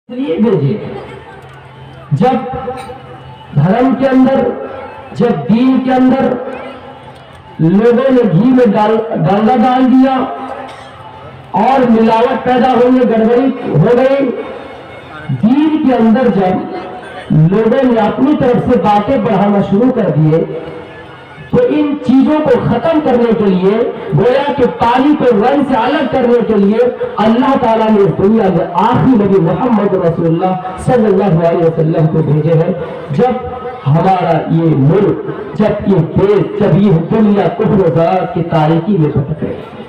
لیے بھیجے جب دھرم کے اندر جب دین کے اندر لوگوں نے گھی میں ڈالڈا ڈال دیا اور ملاوٹ پیدا ہونے گڑبڑی ہو گئی، دین کے اندر جب لوگوں نے اپنی طرف سے باتیں بڑھانا شروع کر دیے تو ان چیزوں کو ختم کرنے کے لیے، گویا کہ پانی کو رن سے الگ کرنے کے لیے اللہ تعالیٰ نے اس دنیا میں آخری نبی محمد رسول اللہ صلی اللہ علیہ وسلم کو بھیجے ہیں۔ جب ہمارا یہ ملک، جب یہ دیش، جب یہ دنیا کفر و ضلالت کی تاریکی میں بھٹک رہی ہے،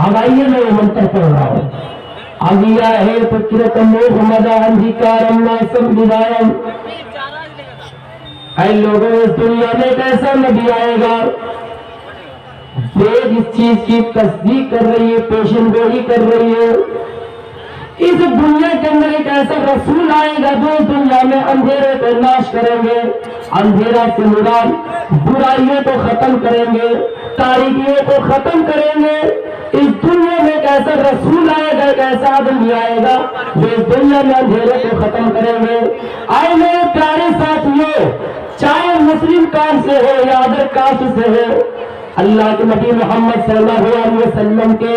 اب آئیے میں یہ منتر پڑھ رہا ہوں۔ آگیا ہے فکرتموہ مدہ انجھکارم ناسم بدارم، اے لوگوں اس دنیا میں ایک ایسا نبی آئے گا جو جس چیز کی تصدیق کر رہی ہے، پیشن گوئی کر رہی ہے۔ اس دنیا کے اندر ایک ایسا رسول آئے گا جو اس دنیا میں اندھیرے کو ناش کریں گے، اندھیرا سے مراد برائیوں کو ختم کریں گے، تاریکیوں کو ختم کریں گے۔ اس دنیا میں ایک ایسا رسول آئے گا، ایک ایسا آدمی آئے گا جو اس دنیا میں اندھیرے کو ختم کریں گے۔ آئے میرے پیارے ساتھیوں، چاہے مسلم کاسٹ سے ہو یا ادر کاسٹ سے ہو، اللہ کے نبی محمد صلی اللہ علیہ وسلم کے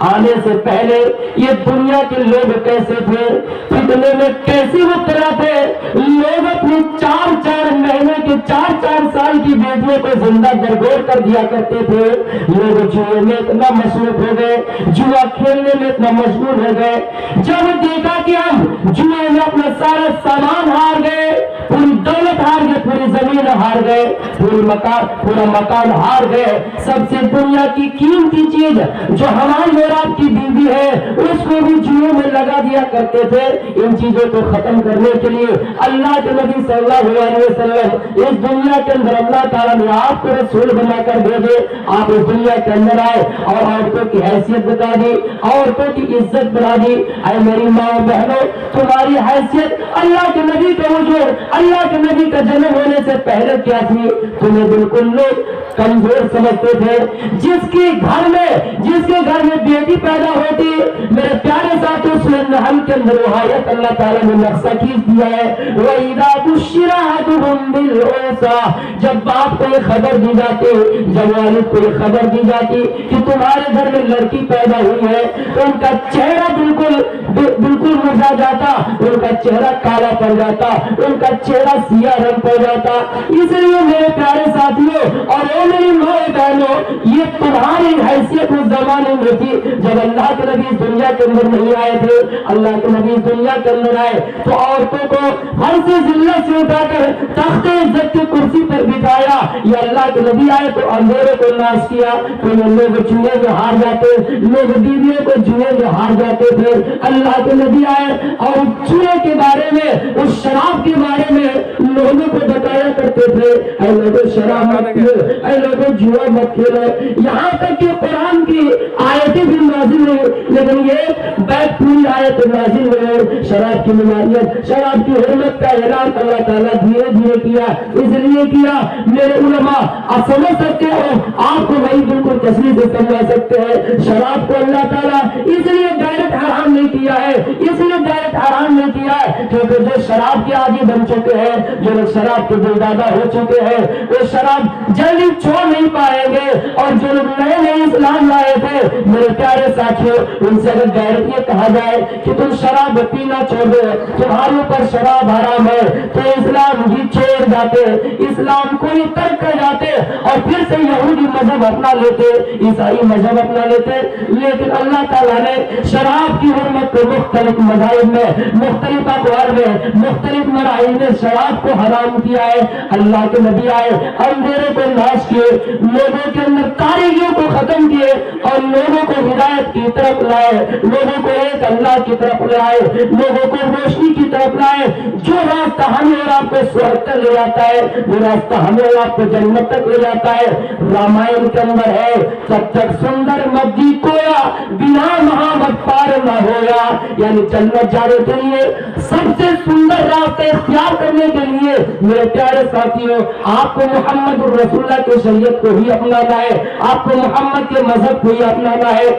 آنے سے پہلے یہ دنیا کے لوگ کیسے تھے، فتنے میں کیسی مبتلا تھے۔ لوگ اپنی چار مہینے کے 4 سال کی بیٹیوں کو زندہ درگور کر دیا کرتے تھے۔ لوگ جوئے میں اتنا مصروف ہو گئے، جوا کھیلنے میں اتنا مشغول ہو گئے، جب دیکھا کہ ہم جوئے میں اپنا سارا سامان ہار گئے، پوری دولت ہار گئے، پوری زمین ہار گئے، پورا مکان ہار گئے، سب سے دنیا کی قیمتی چیز جو ہماری اور آپ کی بیوی ہے اس کو بھی جوئے میں لگا دیا کرتے تھے۔ ان چیزوں کو ختم کرنے کے لیے اللہ کے نبی صلی اللہ علیہ وسلم اس دنیا کے اندر اللہ تعالیٰ نے آپ کو رسول بنا کر بھیجے۔ آپ اس دنیا کے اندر آئے اور عورتوں کی حیثیت بتا دی، عورتوں کی عزت بنا دی۔ اے میری ماں بہنوں، تمہاری حیثیت اللہ کے نبی کا وجود، اللہ کے نبی کا جنم ہونے سے پہلے کیا تھی؟ تمہیں بالکل لوگ کمزور سمجھتے تھے۔ جس کے گھر میں بیٹی پیدا ہوتی، میرے پیارے ساتھیوں، سورۃ نحل کے اندر وہ آیت اللہ تعالیٰ نے نقشہ کھینچ دیا ہے، وَإِذَا بُشِّرَ أَحَدُهُم بِالْأُنثىٰ، جب باپ کو یہ خبر دی جاتی، جب والد کو یہ خبر دی جاتی کہ تمہارے گھر میں لڑکی پیدا ہوئی ہے، تو ان کا چہرہ بالکل مرجھا جاتا، ان کا چہرہ کالا پڑ جاتا، ان کا چہرہ سیاہ رنگ پڑ جاتا۔ اس لیے میرے پیارے ساتھیوں اور میری ماں بہنوں، یہ تمہاری حیثیت اس زمانے میں تھی جب اللہ کے نبی اس دنیا کے اندر نہیں آئے تھے۔ اللہ کے نبی اس دنیا کے اندر آئے تو عورتوں کو ہر سے ذلت سے اٹھا کر تخت عزت کی کرسی پر بٹھایا۔ یہ اللہ کے نبی آئے تو اندھیرے کو ناش کیا، تو لوگ جوئے میں ہار جاتے، لوگ بیویوں کو جوئے میں ہار جاتے تھے۔ اللہ کے نبی آئے اور جوئے کے بارے میں، اس شراب کے بارے میں لوگوں کو بتایا کرتے تھے، اے لوگوں شراب مت پیو، اے لوگوں جوا مت کھیلو۔ یہاں تک کہ قرآن کی آیتیں بھی نازل ہوئی، لیکن یہ بیت پوری آیت نازل ہوئی، شراب کی ممانعت، شراب کی حرمت کا اعلان اللہ تعالیٰ دھیرے دھیرے کیا۔ اس لیے کیا میرے علماء، آپ سمجھ سکتے ہو، آپ کو وہی بالکل تصریح سے سمجھا سکتے ہیں، شراب کو اللہ تعالیٰ اس لیے ڈائریکٹ حرام نہیں کیا ہے، اس لیے ڈائریکٹ حرام نہیں کیا ہے کیونکہ جو شراب کے عادی بن چکے ہیں، جو لوگ شراب کے دلدادہ ہو چکے ہیں، وہ شراب جلدی چھوڑ نہیں پائیں گے۔ اور جو لوگ نئے اسلام لائے تھے، میرے پیارے ساتھیوں، ان سے اگر ڈائریکٹ یہ کہا جائے کہ تم شراب پینا چھوڑ دو، تمہارے اوپر شراب حرام ہے، تو اسلام ہی چھوڑ جاتے، اسلام کو ہی ترک کر جاتے اور پھر سے یہودی مذہب اپنا لیتے، عیسائی مذہب اپنا لیتے۔ لیکن اللہ تعالیٰ نے شراب کی حرمت کو مختلف مذاہب میں، مختلف اقوال میں، مختلف مراحل میں شراب کو حرام کیا ہے۔ اللہ کے نبی آئے، اندھیرے کو ناش کیے، لوگوں کے اندر تاریکیوں کو ختم کیے اور لوگوں کو ہدایت کی طرف لائے، لوگوں کو ایک اللہ کی طرف لائے، لوگوں کو روشنی کی طرف لائے۔ جو راستہ ہمیں اور آپ کو سورگ تک لے جاتا ہے، جو راستہ ہمیں اور آپ کو جنت تک لے جاتا ہے، رامائن کے اندر ہے، جب تک سندر مجی کویا بنا محمد پار نہ ہویا، یعنی جنت جانے کے لیے سب سے سندر راستے اختیار کرنے کے لیے میرے پیارے ساتھیوں، آپ کو محمد الرسول اللہ کی شریعت کو ہی اپنانا ہے، آپ کو محمد کے مذہب کو ہی اپنانا ہے۔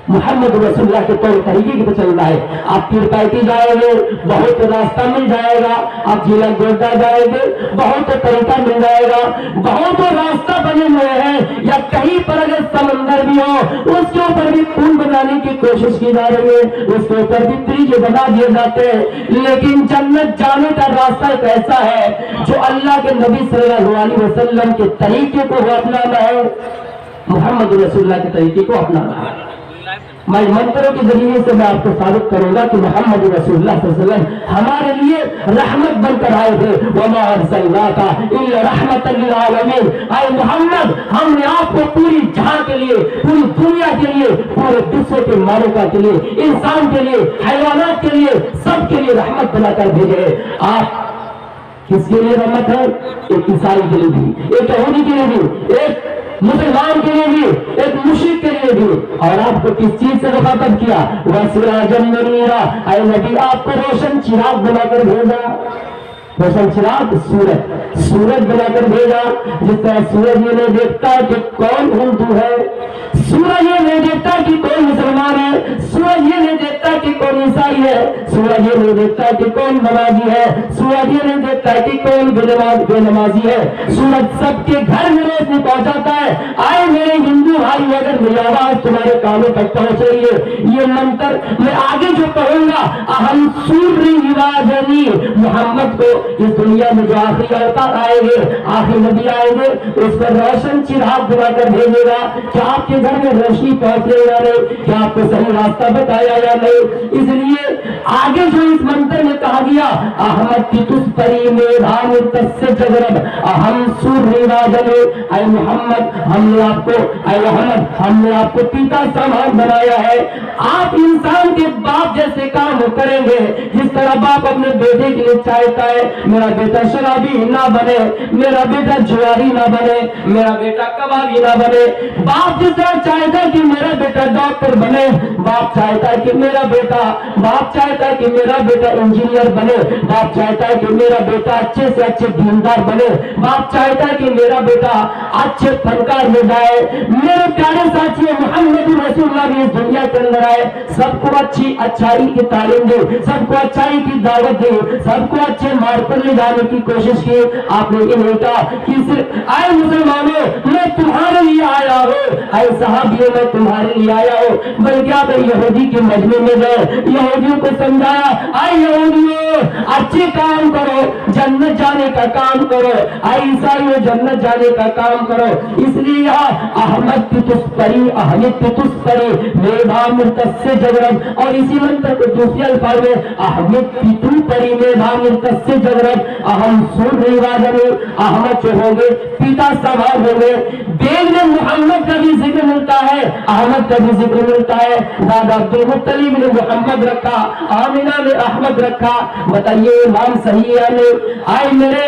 محمد رسول اللہ کے طور طریقے کی تو چل رہا ہے. آپ پیر پیتی جائیں گے بہت راستہ مل جائے گا, آپ جیلا گولڈا جائیں گے بہت طریقہ مل جائے گا, بہت راستہ بنے ہوئے ہیں. یا کہیں پر اگر سمندر بھی ہو اس کے اوپر بھی پل بنانے کی کوشش کی جا رہی ہے, اس کے اوپر بھی برج بنا دیے جاتے ہیں. لیکن جنت جانے کا راستہ ایک ایسا ہے جو اللہ کے نبی صلی اللہ علیہ وسلم کے طریقے کو اپنانا ہے, محمد رسول اللہ کے طریقے کو اپنانا ہے. میں منتروں کے ذریعے سے میں آپ کو ثابت کروں گا کہ محمد رسول اللہ صلی اللہ علیہ وسلم ہمارے لیے رحمت بن کر آئے تھے. وما ارسلناک الا رحمۃ للعالمین. اے محمد, ہم نے آپ کو پوری جہاں کے لیے, پوری دنیا کے لیے, پورے دوسرے کے مالکہ کے لیے, انسان کے لیے, حیوانات کے لیے, سب کے لیے رحمت بنا کر بھیجے. آپ کس کے لیے رحمت ہے؟ ایک عیسائی کے لیے بھی, ایک یہودی کے لیے بھی, ایک مسلمان کے لیے بھی, ایک مشرک کے لیے بھی. اور آپ کو کس چیز سے مخاطب کیا؟ وَسِرَاجًا مُنِيرًا. اے نبی, آپ کو روشن چراغ بنا کر بھیجا. روشن چراغ سورج بنا کر بھیجا. جس طرح سورج یہ نہیں دیکھتا کہ کون ہندو ہے, سورج یہ نہیں دیکھتا کہ کون مسلمان ہے, سورج یہ نہیں دیکھتا کہ کون عیسائی ہے, سورج یہ نہیں دیکھتا کہ کون نمازی ہے, سورج یہ نہیں دیکھتا کہ کون بے نمازی ہے. سورج سب کے گھر میں روشنی پہنچاتا ہے. آئے میرے ہندو بھائی, اگر میری آواز تمہارے کانوں تک پہنچ رہی ہے, یہ منتر میں آگے جو پڑھوں گا, اہم سوری واجنی, محمد کو اس دنیا میں جو آخری اوتار آئے گے, آخری نبی آئے گے, اس پر روشن چراغ بنا کر بھیجے گا کہ آپ کے گھر میں روشنی پہنچے یا نہیں, کہ آپ کو صحیح راستہ بتایا یا نہیں. اس لیے آگے جو اس منتر میں کہا گیا, احمد کی تس پری میں رام تس جگرب اہم سور راجنے. اے محمد, ہم نے آپ کو, اے محمد, ہم نے آپ کو پیتا سامان بنایا ہے. آپ انسان کے باپ جیسے کام کریں گے. جس طرح باپ اپنے بیٹے کے لیے چاہتا ہے میرا بیٹا شرابی نہ بنے, میرا بیٹا جواری نہ بنے, میرا بیٹا کبابی نہ بنے. باپ جس طرح چاہتا ہے کہ میرا بیٹا ڈاکٹر بنے, باپ چاہتا ہے کہ میرا بیٹا انجینئر بنے, باپ چاہتا ہے کہ میرا بیٹا اچھے سے اچھے دیندار بنے, باپ چاہتا ہے کہ میرا بیٹا اچھے فنکار میں جائے. میرے پیارے ساتھیوں, محمد رسول اللہ بھی اس دنیا کے اندر آئے, سب کو اچھی اچھائی کی تعلیم دی, سب کو اچھائی کی دعوت دی, سب کو اچھے مارگ پر لے جانے کی کوشش کی. آپ نے یہ نہیں کہا کہ صرف اے مسلمانوں میں تمہارے لیے آیا ہوں, اے صحابیوں میں تمہارے لیے آیا ہوں, بلکہ آپ یہودی کے مجمع میں گئے, یہودیوں کو سمجھایا, اے یہودیوں اچھے کام کرو, جنت جانے کا کام کرو, اے عیسائیوں جنت جانے کا کام کرو. اس لیے یہاں احمد کی تس پری, احمد کی تس پری میرا مرتس سے جگرب, اور اسی منتر کو دوسرے الفاظ میں احمد کی تو پری میرا مرتس سے جگرب اہم سور رواجنے. احمد جو ہوں گے پیتا سوال ہوں گے. بیگ میں محمد کا بھی ذکر ملتا ہے, احمد کا بھی ذکر ملتا ہے. دادا عبدالمطلب نے محمد رکھا, آمینہ نے احمد رکھا. بتائیے نام صحیح ہے یا نہیں؟ آئے میرے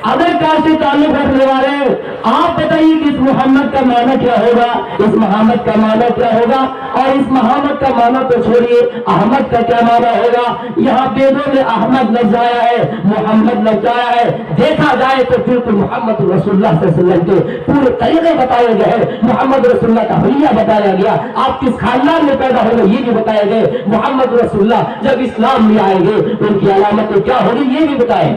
ادر کاسٹ سے تعلق رکھنے والے, آپ بتائیے کہ اس محمد کا معنی کیا ہوگا, اس محمد کا معنی کیا ہوگا, اور اس محمد کا معنی تو چھوڑیے, احمد کا کیا معنی ہوگا. یہاں بیدوں میں احمد لفظ آیا ہے, محمد لفظ آیا ہے. دیکھا جائے تو بالکل محمد رسول اللہ صلی اللہ علیہ وسلم کے پورے طریقے بتائے گئے, محمد رسول اللہ کا حلیہ بتایا گیا, آپ کس خاندان میں پیدا ہو گئے یہ بھی بتایا گئے. محمد رسول اللہ جب اسلام میں آئیں گے ان کی علامتیں کیا ہوگی یہ بھی بتائیں.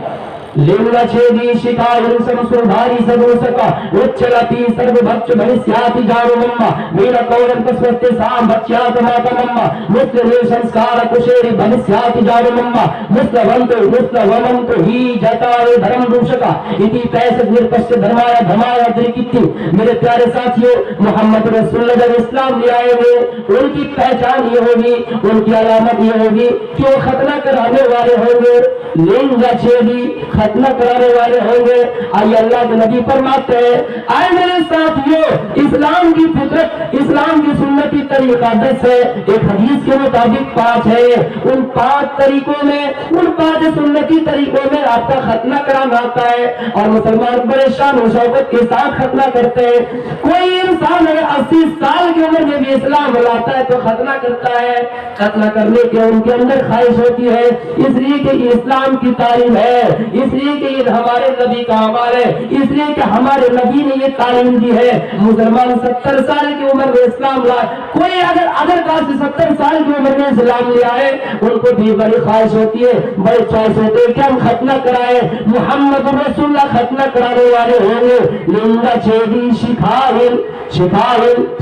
لینا چھیدی شکایل سمسر بھاری سدو سکا اچھلاتی سرب بچ بھنسیاتی جارو مما میرا کورن کسوستے سام بچیات ماتا مما مسل ریشنسکار کشیری بھنسیاتی جارو مما مسل ونتو ہی جتارے دھرم دوشکا اتی پیسد نرپشت دھرمایا دھمایا دریکتی. میرے پیارے ساتھیوں, محمد رسول اللہ جب اسلام لے آئے گے ان کی پہچان یہ ہوگی, ان کی علامت یہ ہوگی کہ وہ ختنہ کرانے والے ہوں گے. لینگا چھیدی ختنہ کرانے والے ہوں گے. آئیے اللہ کے نبی فرماتے ہیں, آئے میرے ساتھیوں, اسلام کی فطرت, اسلام کی سنتی طریقہ 10 ہے. ایک حدیث کے مطابق 5 ہے. ان 5 طریقوں میں, ان 5 سنتی طریقوں میں آپ کا ختنہ کرانا آتا ہے, اور مسلمان بڑے شان و شوکت کے ساتھ ختنہ کرتے ہیں. کوئی انسان اگر 80 سال کی عمر میں بھی اسلام لاتا ہے تو ختنہ کرتا ہے. ختنہ کرنے کے ان کے اندر خواہش ہوتی ہے, اس لیے کہ اسلام اسلام کی تعلیم ہے، اس لیے کہ یہ ہمارے نبی کا عمل ہے، اس لیے کہ ہمارے نبی نے یہ تعلیم دی ہے۔ مسلمان 70 سال کی عمر میں اسلام لائے، کوئی اگر کہاں سے 70 سال کی عمر میں اسلام لے آئے، ان کو بھی بڑی خواہش ہوتی ہے، بڑے چوائس ہوتے ہیں کہ ہم ختنہ کرائے، محمد رسول اللہ ختنہ کرانے والے ہوں گے۔ لنگا چھیدی شکھاہل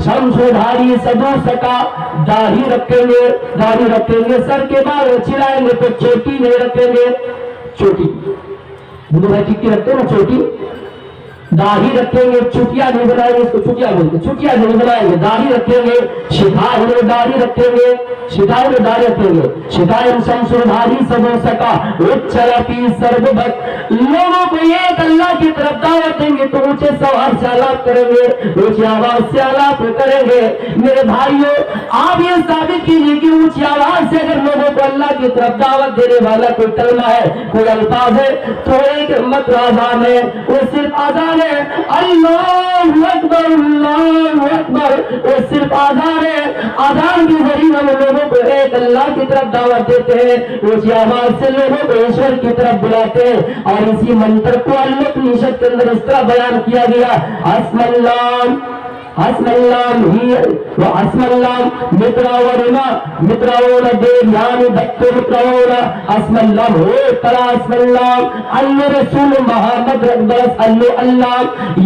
شمس دھاری سدو سکا، داڑھی رکھیں گے، سر کے بال چلائیں گے تو چوٹی نہیں رکھیں گے۔ چوٹی بلو بھائی ٹکی رکھتے ہیں نا، چوٹی داڑھی رکھیں گے، چٹیا نہیں بنائیں گے، اس کو چٹیا بولتے ہیں، چٹیا نہیں بنائیں گے، داڑھی رکھیں گے، شکھائیں میں داڑھی رکھیں گے، شکھائیں میں داڑھی رکھیں گے، شکھائیں شمس دھاری سدو سکا اچھلتی سربت، لوگوں کو ایک اللہ کی طرف دعوت دیں گے تو اونچے سوار سے آلات کریں گے، اونچی آواز سے آلات کریں گے۔ میرے بھائیوں، آپ یہ ثابت کیجیے کہ اونچی آواز سے اگر لوگوں کو اللہ کی طرف دعوت دینے والا کوئی کلمہ ہے، کوئی الفاظ ہے، تو ایک مت آزان ہے، وہ صرف آزان ہے، اللہ اکبر اللہ اکبر، وہ صرف آزان ہے۔ آزان کے ذریعے ہم لوگوں کو ایک اللہ کی طرف دعوت دیتے ہیں، اونچی آواز سے لوگوں کو ایشور کی طرف بلاتے ہیں، اور اسی منتر کو اللہ اپنشد کے اندر اس طرح بیان کیا گیا، اسم اللہ اسم اللہ ہی و اسم اللہ متراونا دیو یعنی دکتو متراونا اسم اللہ ہو ترا اسم اللہ اللہ رسول محمد رکبرس اللہ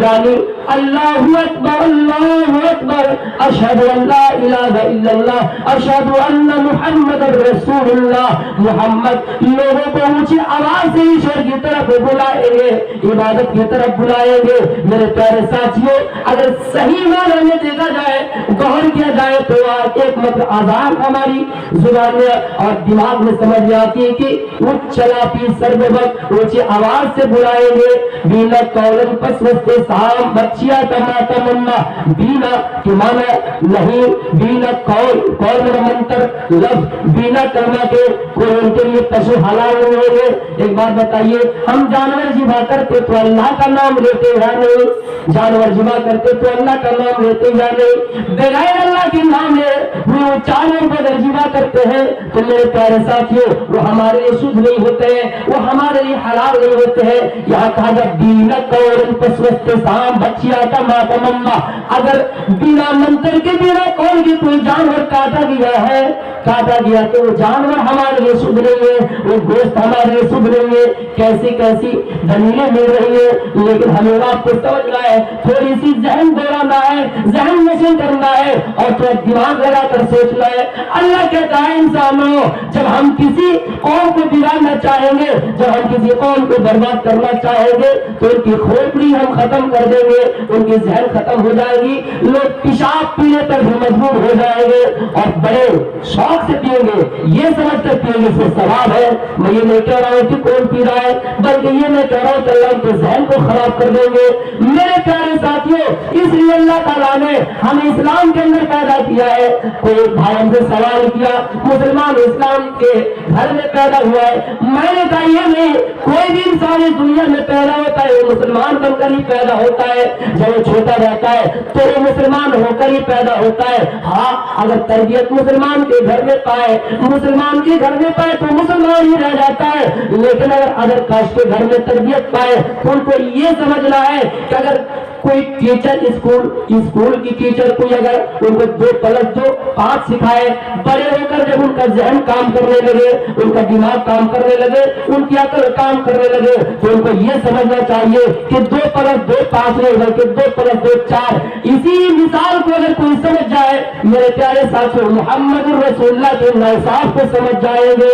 یعنی اللہ اکبر اشہد ان لا الہ الا اللہ اشہد ان محمد رسول اللہ۔ محمد لوگوں کو اونچی آواز سے ایشور کی طرف بلائیں گے، عبادت کی طرف بلائیں گے۔ میرے پیارے ساتھیوں، اگر صحیح معنی میں دیکھا جائے، غور کیا جائے تو ایک مطلب آزان ہماری زبان میں اور دماغ میں سمجھ میں آتی ہے کہ اچھلا پی سربت، اونچی آواز سے بلائیں گے۔ بینا قولن پس وسط سام بچیا کما تمنا، بینا کی معنی نہیں، بینا قول میں منتر لفظ بینا کرنا کے کوئی ان کے لیے پشو حلال نہیں ہوں گے۔ ایک بات بتائیے، ہم جانور ذبح کرتے تو اللہ کا نام لیتے یا نہیں؟ جانور ذبح کرتے تو اللہ کا نام لیتے یا نہیں؟ بغیر اللہ کے نام لے وہ جانور کو اگر ذبح کرتے ہیں تو میرے پیارے ساتھیوں وہ ہمارے لیے شدھ نہیں ہوتے ہیں، وہ ہمارے لیے حلال نہیں ہوتے ہیں۔ یہاں کہا جب بینا قول پس وسط سام بچیا کا ماتمما، اگر بنا منتر کے بنا قول کے کوئی جانور کاٹا گیا تو وہ جانور ہمارے لیے شدھ نہیں ہے، وہ گوشت ہمارے لیے شدھ نہیں ہے۔ کیسی دلیلیں مل رہی ہیں، لیکن ہمیں آپ کو سمجھنا ہے، تھوڑی سی ذہن دوڑانا ہے، ذہن نشین کرنا ہے اور تھوڑا دماغ لگا کر سوچنا ہے۔ اللہ کہتا ہے انسانوں، جب ہم کسی قوم کو بگاڑنا چاہیں گے، جب ہم کسی قوم کو برباد کرنا چاہیں گے تو ان کی کھوپڑی ہم ختم کر دیں گے، ان کی ذہن ختم ہو جائے گی، لوگ پیشاب پینے پر بھی مجبور ہو جائیں گے اور بڑے شوق سے پییں گے، یہ سمجھ کر پییں گے سے ثواب ہے۔ میں یہ نہیں کہہ رہا ہوں کہ کون پی رہا ہے، بلکہ یہ میں کہہ رہا ہوں کہ اللہ کے ذہن کو خراب کر دیں گے۔ میرے پیارے ساتھیوں، اس لیے اللہ تعالیٰ نے ہمیں اسلام کے اندر پیدا کیا ہے۔ کوئی بھائی ہم سے سوال کیا، مسلمان اسلام کے گھر میں پیدا ہوا ہے، میں نے کہا یہ نہیں، کوئی بھی انسان اس دنیا میں پیدا ہوتا ہے وہ مسلمان بن کر ہی پیدا ہوتا ہے۔ جب وہ چھوٹا رہتا ہے تو وہ مسلمان ہو کر ہی پیدا ہوتا ہے۔ ہاں، اگر تربیت مسلمان کے گھر میں پائے، مسلمان کے گھر میں پائے تو مسلمان ہی رہ جاتا ہے، لیکن اگر کاش کے گھر میں تربیت پائے تو ان کو یہ سمجھنا ہے کہ اگر کوئی ٹیچر اسکول کی ٹیچر کوئی اگر ان کو 2+2=5 سکھائے، بڑے ہو کر جب ان کا ذہن کام کرنے لگے، ان کا دماغ کام کرنے لگے، ان کی عقل کام کرنے لگے تو ان کو یہ سمجھنا چاہیے کہ 2+2=5 نہیں بلکہ 2+2=4۔ اسی مثال کو اگر کوئی سمجھ جائے، میرے پیارے ساتھیوں، محمد رسول اللہ کے انصاف کو سمجھ جائیں گے۔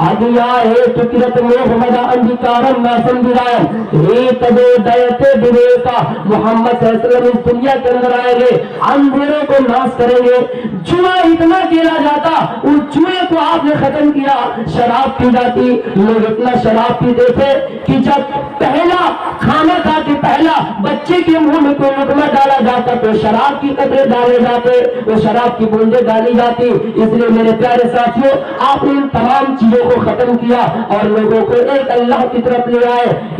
آگیا ہے تکرت محمد انجکارم ناسم برائم ہی تبو دیتے بریتا، محمد صلی اللہ علیہ وسلم اس دنیا کے اندر آئیں گے، اندھیروں کو ناس کریں گے۔ جوا اتنا کھیلا جاتا، اس جوئے کو آپ نے ختم کیا۔ شراب پی جاتی، لوگ اتنا شراب پیتے تھے کہ جب پہلا کھانا کھاتے، پہلا بچے کے منہ میں کوئی لقمہ ڈالا جاتا تو شراب کی قطرے ڈالے جاتے، وہ شراب کی بوندیں ڈالی جاتی۔ اس لیے میرے پیارے ساتھیوں، آپ نے ان تمام چیزوں کو ختم کیا اور لوگوں کو ایک اللہ کی طرف لے آئے۔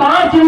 5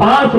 5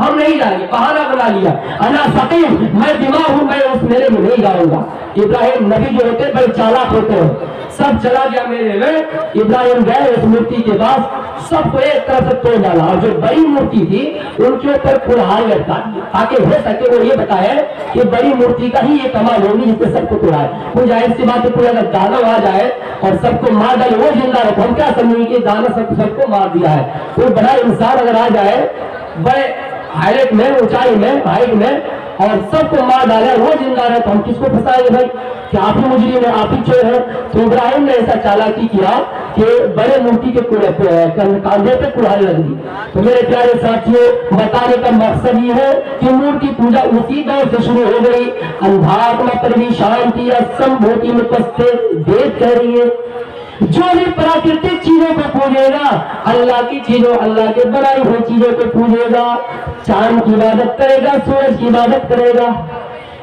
ہم نہیں جائیں گے، بہانہ بنا لیا، انا سقیم، میں بیمار ہوں، میں اس میلے میں نہیں جاؤں گا۔ ابراہیم نبی جو ہوتے بڑے چالاک ہوتے ہیں، سب چلا گیا میلے میں، ابراہیم گئے اس مورتی کے پاس، سب کو ایک طرف سے توڑ ڈالا، اور جو بڑی مورتی تھی ان کے اوپر کلہاڑی لٹکا دیا تاکہ ہو سکے وہ یہ بتائے کہ بڑی مورتی کا ہی یہ کمال ہوگی جس سے سب کو توڑا ہے۔ کوئی ظاہر سی بات ہے، کوئی اگر دانا آ جائے اور سب کو مار ڈالے، وہ زندہ رہے، ہم کیا سمجھیں کہ دانا سب کو مار دیا ہے۔ کوئی بڑا انسان اگر آ جائے بڑے ہائٹ میں، اونچائی میں، ہائٹ میں، اور سب کو مار ڈالے، وہ زندہ رہے، تو ہم کس کو پھنسائیں گے بھائی کہ آپ ہی مجرم ہیں، آپ ہی چور ہیں؟ تو ابراہیم نے ایسا چالاکی کیا کہ بڑے مورتی کے کاندھے پہ کلہاڑی لگ دی۔ تو میرے پیارے ساتھیوں، بتانے کا مقصد یہ ہے کہ مورتی پوجا اسی دور سے شروع ہو گئی۔ اندھاتما پروی شانتی سمبھوتی میں پستے دیکھ کہہ رہی ہے، جو بھی پراکرتک چیزوں کو پوجے گا، اللہ کی چیزوں، اللہ کے بنائی ہوئی چیزوں کو پوجے گا، چاند کی عبادت کرے گا، سورج کی عبادت کرے گا،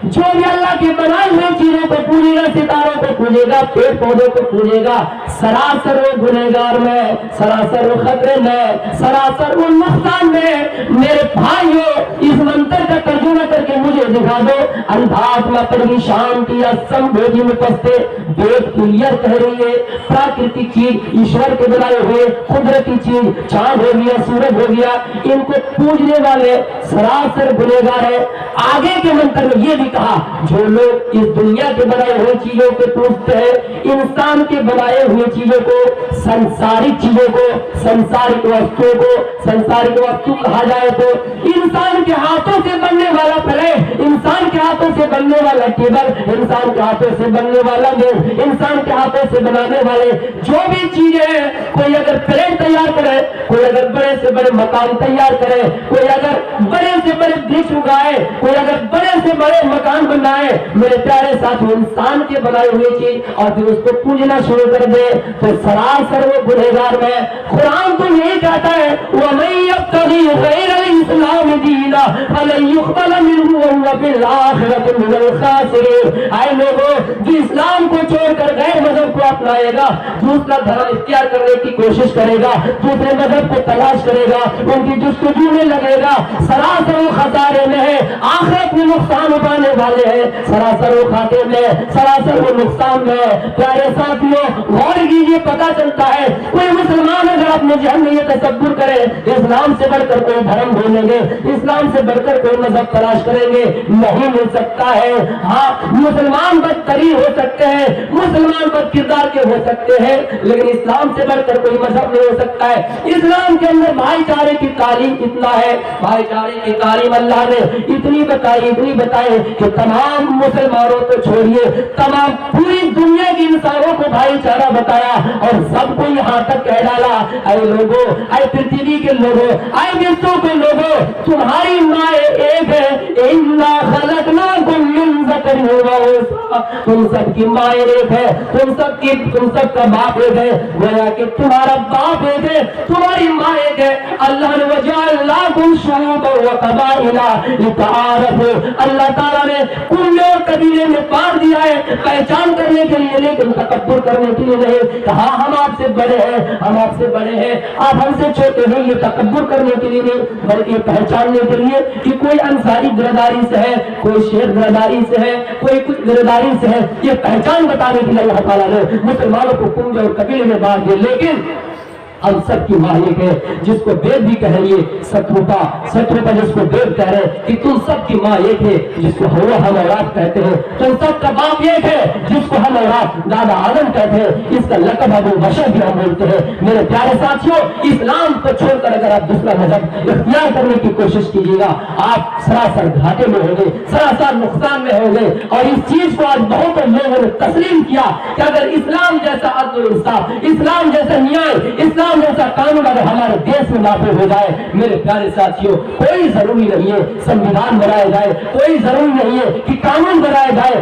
جو بھی اللہ کے بنائی ہوئی چیزوں کو پوجے گا، ستاروں کو پوجے گا، پیڑ پودوں کو پوجے گا، سراسر وہ گنہگار میں، سراسر وہ خطرے میں، سراسر وہ نقصان میں۔ میرے بھائیوں، اس منتر کا ترجمہ کر کے مجھے دکھا دو۔ اندھاتما پروی شانتی سمبھوتی میں پستے دیکھ کلیئر کہہ رہی ہے، پراکرتک چیز، ایشور کے بنائے ہوئے قدرتی چیز، چاند ہو گیا، سورج ہو گیا، ان کو پوجنے والے سراسر گنہگار ہے۔ آگے کے منتر میں یہ بھی کہا، جو لوگ اس دنیا کے بنائے ہوئے چیزوں کو پوجتے ہیں، انسان کے بنائے ہوئے چیزوں کو، سنسارک چیزوں کو، سنسارک وستو کو، سنسارک وستو کہا جائے تو انسان کے ہاتھوں سے بننے والا پلیٹ، انسان کے ہاتھوں سے بننے والا ٹیبل، انسان کے ہاتھوں سے بننے والا میز، انسان کے ہاتھوں سے بنانے والے جو بھی چیزیں ہیں، کوئی اگر پلیٹ تیار کرے، کوئی اگر بڑے سے بڑے مکان تیار کرے، کوئی اگر بڑے سے بڑے برکش اگائے، کوئی اگر بڑے سے بڑے مکان بنائے، میرے پیارے ساتھ انسان کے بنائے ہوئے چیز اور پھر اس کو پوجنا شروع کر دے تو سراسر وہ گنہگار میں۔ قرآن تو یہی کہتا ہے، وَمَن يَبْتَغِي غَيْرَ الْإِسْلَامِ دِينًا فَلَن يُقْبَلَ مِنْهُ وَهُوَ فِي الْآخِرَةِ مِنَ الْخَاسِرِينَ۔ اے لوگوں، جو اسلام کو چھوڑ کر غیر مذہب کو اپنائے گا، دوسرا دھرم اختیار کرنے کی کوشش کرے گا، دوسرے مذہب کو تلاش کرے گا، ان کی جستجو میں لگے گا، سراسر وہ خسارے میں ہے، آخرت میں نقصان اٹھانے والے ہیں، سراسر وہ خاطے میں، سراسر وہ نقصان میں۔ پیارے ساتھیوں، غور کیجیے، پتہ چلتا ہے کوئی مسلمان اگر اپنے ذہن میں یہ تصور کرے اسلام سے بڑھ کر کوئی دھرم ڈھونڈیں گے، اسلام سے بڑھ کر کوئی مذہب تلاش کریں گے، نہیں مل سکتا ہے۔ ہاں، مسلمان بدترین ہو سکتے ہیں، مسلمان بد کردار کے ہو سکتے ہیں، لیکن اسلام سے بڑھ کر کوئی مذہب نہیں ہو سکتا ہے۔ اسلام کے اندر بھائی چارے کی تعلیم اتنا ہے، بھائی چارے کی تعلیم اللہ نے اتنی بتائی کہ تمام مسلمانوں کو چھوڑیے، تمام پوری دنیا کے انسانوں کو بھائی چارہ بتایا اور سب کو یہاں تک کہہ ڈالا، اے لوگوں، اے پرتھوی کے لوگوں، اے وشنو کے لوگوں، تمہاری ماں ایک ہے، اِنَّا خَلَقْنَاكُم مِّن ذَكَرٍ وَأُنثَىٰ، تم سب کی ماں ایک ہے، تم سب کا باپ ایک ہے، گویا کہ تمہارا باپ ایک ہے، تمہاری ماں ایک ہے۔ اللہ نے وَجَعَلْنَاكُمْ شُعُوبًا وَقَبَائِلَ لِتَعَارَفُوا، اللہ تعالیٰ نے قبیلے اور قبیلے میں بانٹ دیا ہے پہچان کرنے کے لیے، لیکن تکبر کرنے کے لیے نہیں۔ کہا ہم آپ سے بڑے ہیں، ہم آپ سے بڑے ہیں، آپ ہم سے چھوٹے ہیں، یہ تکبر کرنے کے لیے نہیں بلکہ پہچاننے کے لیے کہ کوئی انصاری برداری سے ہے، کوئی شیخ برداری سے ہے، کوئی کچھ برداری سے ہے، یہ پہچان بتانے کے لیے اللہ تعالیٰ نے مسلمانوں کو کنبے اور قبیلے میں بانٹ دیا۔ لیکن ہم سب کی ماں ایک ہے، جس کو وید بھی کہہ رہی ہے، ستروپا جس کو وید کہہ رہے کہ تم سب کی ماں ایک ہے، جس کو ہوا ہم اولاد کہتے ہیں، تم سب کا باپ ایک ہے، جس کو ہم اولاد دادا آدم کہتے ہیں، اس کا لقب ابو بشر بھی ہم بولتے ہیں۔ میرے پیارے ساتھیوں، اسلام کو چھوڑ کر اگر آپ دوسرا مذہب اختیار کرنے کی کوشش کیجیے گا، آپ سراسر گھاٹے میں ہوں گے، سراسر نقصان میں ہوں گے۔ اور اس چیز کو آج بہت لوگوں نے تسلیم کیا کہ اگر اسلام جیسا عدل و انصاف، اسلام جیسا نیائے، اسلام جیسا قانون اگر ہمارے دیش میں نافذ ہو جائے، میرے پیارے ساتھیوں، کوئی ضروری نہیں ہے سنویدھان بنایا جائے، کوئی ضروری نہیں ہے کہ قانون بنایا جائے،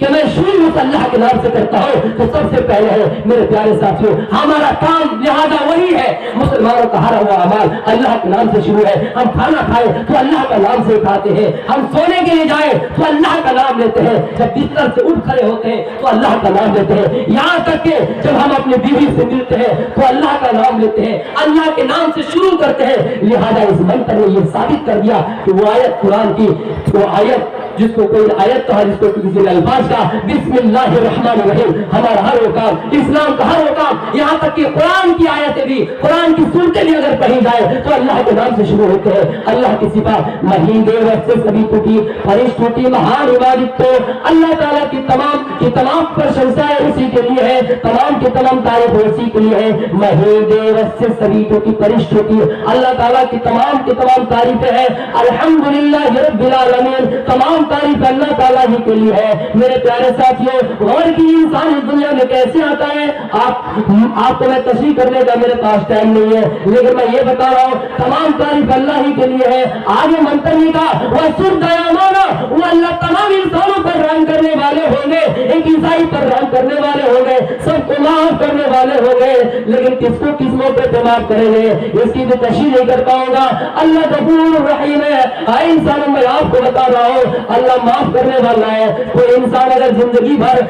کہ میں شروع اس اللہ کے نام سے کرتا ہوں تو سب سے پہلے ہے میرے پیارے ساتھیوں ہمارا کام لہذا وہی ہے. مسلمانوں کا ہر وہ اعمال اللہ کے نام سے شروع ہے. ہم کھانا کھائیں تو اللہ کا نام سے کھاتے ہیں, ہم سونے کے لیے جائیں تو اللہ کا نام لیتے ہیں, جب بستر سے اٹھ کھڑے ہوتے ہیں تو اللہ کا نام لیتے ہیں, یہاں تک کہ جب ہم اپنی بیوی سے ملتے ہیں تو اللہ کا نام لیتے ہیں, اللہ کے نام سے شروع کرتے ہیں. لہذا اس منتر نے یہ ثابت کر دیا کہ وہ آیت قرآن کی, وہ آیت جس کو کوئی آیت کہا, جس کو کسی نے الفاظ کا بسم اللہ الرحمن الرحیم, ہمارا ہر وہ کام, اسلام کا ہر وہ کام, یہاں تک کہ قرآن کی آیتیں بھی, قرآن کی سورتیں بھی اگر پڑھی جائے تو اللہ کے نام سے شروع ہوتے ہیں. اللہ کی صفات مہین دیر سے سبھی ٹوٹی فرش ٹوٹی مہان عبادت تو اللہ تعالیٰ کی تمام پرشنسائیں اسی کے لیے ہے, تمام کی تمام تعریف اسی کے لیے ہے. مہین دیر سے سبھی ٹوٹی فرش ٹوٹی, اللہ تعالیٰ کی تمام تعریفیں ہیں. الحمدللہ رب العالمین, تمام تعریف اللہ تعالیٰ ہی کے لیے ہے. میرے پیارے ساتھیوں, غور کی انسان اس دنیا میں کیسے آتا ہے, آپ کو میں تشریح کرنے کا میرے پاس ٹائم نہیں ہے, لیکن میں یہ بتا رہا ہوں تمام تعریف اللہ ہی کے لیے ہے. آگے منتر نے کہا وَسُرْ دَيَامَانَ, وہ اللہ تمام انسانوں پر رحم کرنے والے ہوں گے, ایک عیسائی پر رحم کرنے والے ہوں گے, سب کو معاف کرنے والے ہوں گے, لیکن کس کو کس موقع پہ معاف کریں گے اس کی بھی تشریح نہیں کر پاؤں گا. اللہ غفور رحیم ہے. انسانوں میں آپ کو بتا رہا ہوں اللہ معاف کرنے والا ہے. کوئی انسان اگر زندگی بھر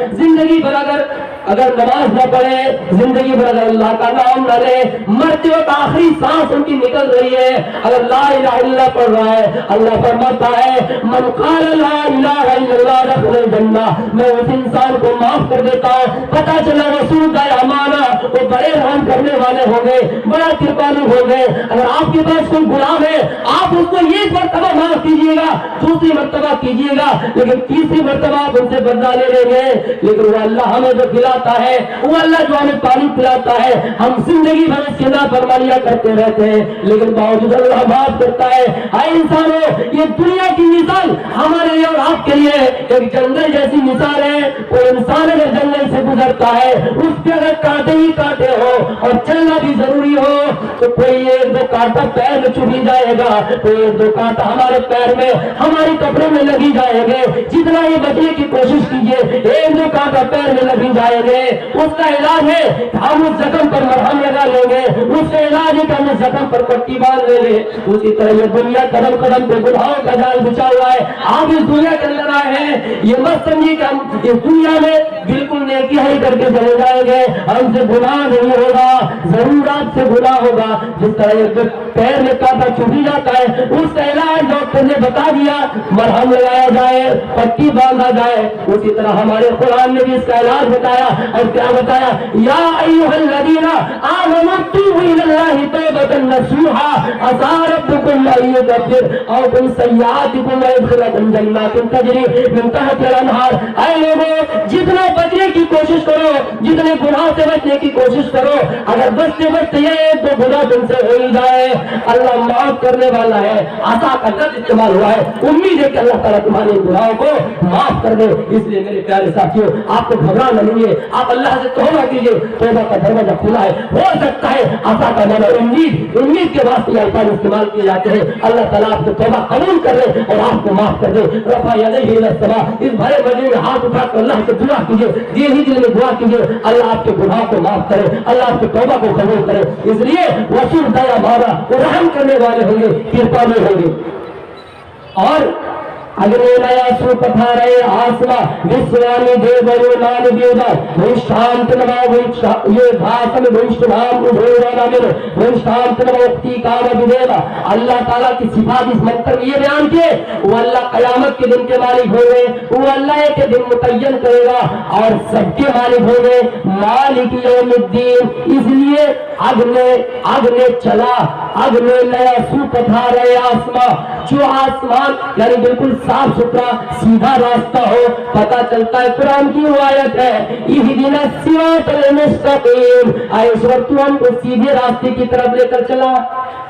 اگر نماز نہ پڑھے, زندگی بھر اگر اللہ کا نام نہ لے, مرتے وقت آخری سانس ان کی نکل رہی ہے اگر لا الہ الا اللہ پڑھ رہا ہے, اللہ فرماتا ہے من قال لا الہ الا اللہ دخل الجنہ, میں اس انسان کو معاف کر دیتا ہوں. پتہ چلا رسول کا امانہ, وہ بڑے رحم کرنے والے ہو گئے, بڑا کرپالو ہو گئے. اگر آپ کے پاس کوئی غلام ہے آپ اس کو ایک مرتبہ معاف کیجیے گا, دوسری مرتبہ کیجیے گا, لیکن تیسری مرتبہ آپ ان سے بدلہ لے لیں گے. لیکن وہ اللہ ہمیں جو کھلاتا ہے, وہ اللہ جو ہمیں پانی پلاتا ہے, ہم زندگی بھر اس کی نافرمانیاں کرتے رہتے ہیں لیکن باوجود اللہ معاف کرتا ہے. اے انسانوں, یہ دنیا کی مثال ہمارے لیے اور آپ کے لیے ایک جنگل جیسی مثال ہے. کوئی انسان اگر جنگل سے گزرتا ہے, اس پہ اگر کانٹے ہی کانٹے ہو اور چلنا بھی ضروری ہو تو کوئی ایک دو کانٹا پیر میں چبھ جائے گا, کوئی ایک دو کانٹا ہمارے پیر میں ہماری کپڑے میں لگی جائیں گے. جتنا یہ بچنے کی کوشش کیجیے, ایک دو کانٹا پیر میں لگی جائیں گے. اس کا علاج ہے ہم اس زخم پر مرہم لگا لیں گے, اس کا علاج ہے کہ ہم اس زخم پر پٹی باندھ لیں گے. اسی طرح یہ دنیا قدم قدم پہ گناہوں کا جال بچا ہوا ہے. آپ اس دنیا کے اندر آئے ہیں, یہ مت سمجھیے کہ ہم اس دنیا میں بالکل نیکی ہی کر کے چلے جائیں گے, ہم سے گناہ نہیں ہوگا, ضرور آپ سے گناہ ہوگا. جس طرح یہ پیر میں کانٹا چبھ جاتا ہے, اس کا علاج ڈاکٹر نے بتا دیا, مرہم لگایا جائے, پٹی باندھا جائے. اسی طرح ہمارے قرآن نے بھی اس کا علاج بتایا, اور کیا بتایا, یا ایھا الذین آمنوا توبوا الی اللہ توبۃ نصوحا عسى ربکم ان یکفر عنکم سیئاتکم ویدخلکم جنات تجری من تحتها الانہار. اے لوگوں, جتنا بچنے کی کوشش کرو, جتنے گناہ سے بچنے کی کوشش کرو, اگر بچتے بچتے یہ تو گناہ تم سے ہو ہی جائے, اللہ معاف کرنے والا ہے. عسا کا لفظ استعمال ہوا ہے, امید ہے کہ اللہ تعالیٰ تمہارے گناہوں کو معاف کر دے. اس لیے میرے پیارے ساتھیوں, آپ کو گھبرانا نہیں ہے, آپ اللہ سے توبہ کیجیے, توبہ کا دروازہ کھلا ہے. ہو سکتا ہے عسا کا معنی امید کے واسطے یہ الفاظ استعمال کیے جاتے ہیں. اللہ تعالیٰ آپ کو توبہ قبول کر لے اور آپ کو معاف کر دے. رفع یدیہ الی السماء, اس بھرے مجمع میں ہاتھ اٹھا کر اللہ سے دعا کیجیے, دل ہی دل میں دعا کیجیے, اللہ آپ کے گناہ کو معاف کرے, اللہ آپ کی توبہ کو قبول کرے. اس لیے وسوع دیا بابا, وہ رحم کرنے والے ہوں گے, کرپالو ہوں گے. اور اگلے نیا سو پتھارے آسما وسوامی دیو نان دیودا وشانت نما یہ بھاسم وشنام ادھورانا من وشانت نما اختی کام بدیوا. اللہ تعالیٰ کی صفات اس منتر میں یہ بیان کیے, وہ اللہ قیامت کے دن کے مالک ہوں گے, وہ اللہ کے دن متعین کرے گا اور سب کے مالک ہوں گے, مالک یوم الدین. اس لیے اگ نے چلا, اگ نے نیا سو پتھارے آسما, جو آسمان یعنی بالکل صاف ستھرا سیدھا راستہ ہو, پتہ چلتا ہے قرآن کی روایت ہے, اہدنا الصراط المستقیم, اے اس وقت تو ہم کو سیدھے راستے کی طرف لے کر چلا.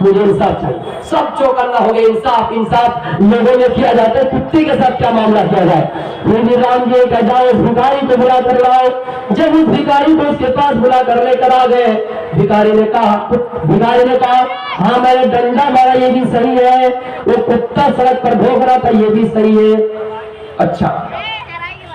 مجھے انصاف چاہیے. سب چوکنا ہو گئے. انصاف انصاف لوگوں میں کیا جاتا ہے. کتے کے ساتھ کیا معاملہ کیا جائے. پھر رام جی کہ جاؤ اس بھکاری کو بلا کر لاؤ. جب اس بھکاری کو اس کے پاس بلا کر لے کر آ گئے, بھکاری نے کہا ہاں میں نے ڈنڈا مارا یہ بھی صحیح ہے, وہ کتا سڑک پر بھوک رہا تھا یہ بھی صحیح ہے. اچھا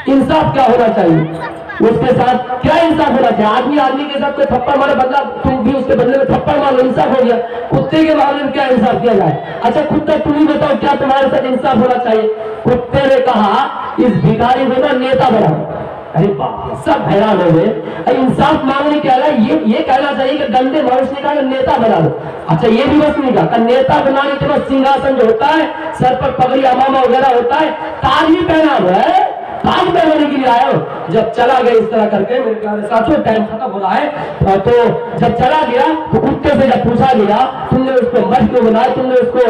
انصاف کیا ہونا چاہیے اس کے ساتھ؟ کیا انصاف ہونا چاہیے؟ آدمی کے ساتھ کوئی تھپڑ مارے بدلا تم بھی اس کے بدلے میں تھپڑ مار لو, انصاف ہو گیا. کتے کے معاملے میں کیا انصاف کیا جائے؟ اچھا کتا تم ہی بتاؤ کیا تمہارے ساتھ انصاف ہونا چاہیے؟ کتے نے کہا اس بھکاری کو نا نیتا بناؤ. ارے باپ سب حیران ہو گئے. انصاف مانگنے کیا ہے یہ کہنا چاہیے کہ گندے مانوس نے کہا کہ نیتا بنا دو. اچھا یہ بھی بس نہیں کہا کہ نیتا بنانے کے بعد سنگھاسن جو ہوتا ہے, سر پر پگڑی امامہ وغیرہ ہوتا ہے, تاج بھی پہنا ہوا ہے, تاج پہننے کے لیے آیا ہو. جب چلا گیا اس طرح کر کے, میرے پیارے ساتھیوں ٹائم ختم ہو رہا ہے, تو جب چلا گیا تو کتے سے جب پوچھا گیا تم نے اس کو مرد کیوں بنایا, تم نے اس کو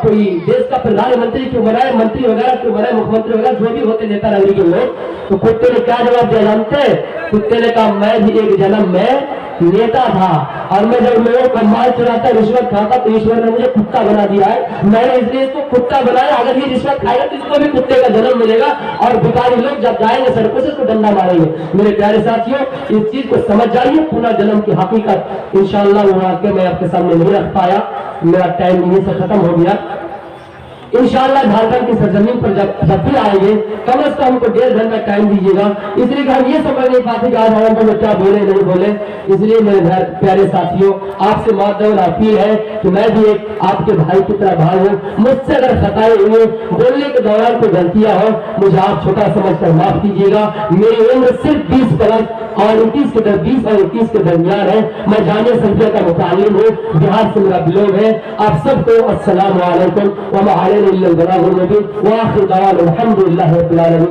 کوئی دیش کا پردھان منتری کیوں بنایا, منتری وغیرہ کیوں بنایا, مکھ منتری وغیرہ جو بھی ہوتے نیتا نگری کے لوگ, تو کتے نے کیا جواب دیا جانتے؟ کتے نے کہا میں بھی ایک جنم میں نیتا تھا, اور میں جب لوگوں کا مال چراتا رشوت کھاتا تو ایشور نے مجھے کتا بنا دیا ہے, میں نے اس لیے اس کو کتا بنایا. اگر یہ رشوت کھائے گا تو اس کو بھی کتے کا جنم ملے گا, اور بھکاری لوگ جب جائیں گے سڑکوں سے اس کو ڈنڈا ماریں گے. میرے پیارے ساتھیوں اس چیز کو سمجھ جائیے, پنرجنم کی حقیقت. انشاءاللہ وہ واقعہ میں آپ کے سامنے نہیں رکھ پایا, میرا ٹائم یہیں سے ختم ہو گیا. انشاءاللہ جھارکھنڈ کی سرزمین پر جب بھی آئیں گے کم از کم ہم کو 1.5 گھنٹہ ٹائم دیجیے گا, اس لیے کہ ہم یہ سمجھ نہیں پاتے کہ آج ہم کو کیا بولے نہیں بولے. اس لیے میرے پیارے ساتھیوں آپ سے معذرت اپیل ہے کہ میں بھی ایک آپ کے بھائی کی طرح بھائی ہوں. مجھ سے اگر خطائیں ہوئی, بولنے کے دوران کوئی غلطیاں ہو, مجھے آپ چھوٹا سمجھ کر معاف کیجیے گا. میری عمر صرف 20 برس اور 20 اور 21 کے درمیان ہے. میں جامعہ سلفیہ کا متعلم ہوں, بہار سے میرا بلوگ ہے. آپ سب کو السلام علیکم وآخر دعوانا الحمد للہ رب العالمین.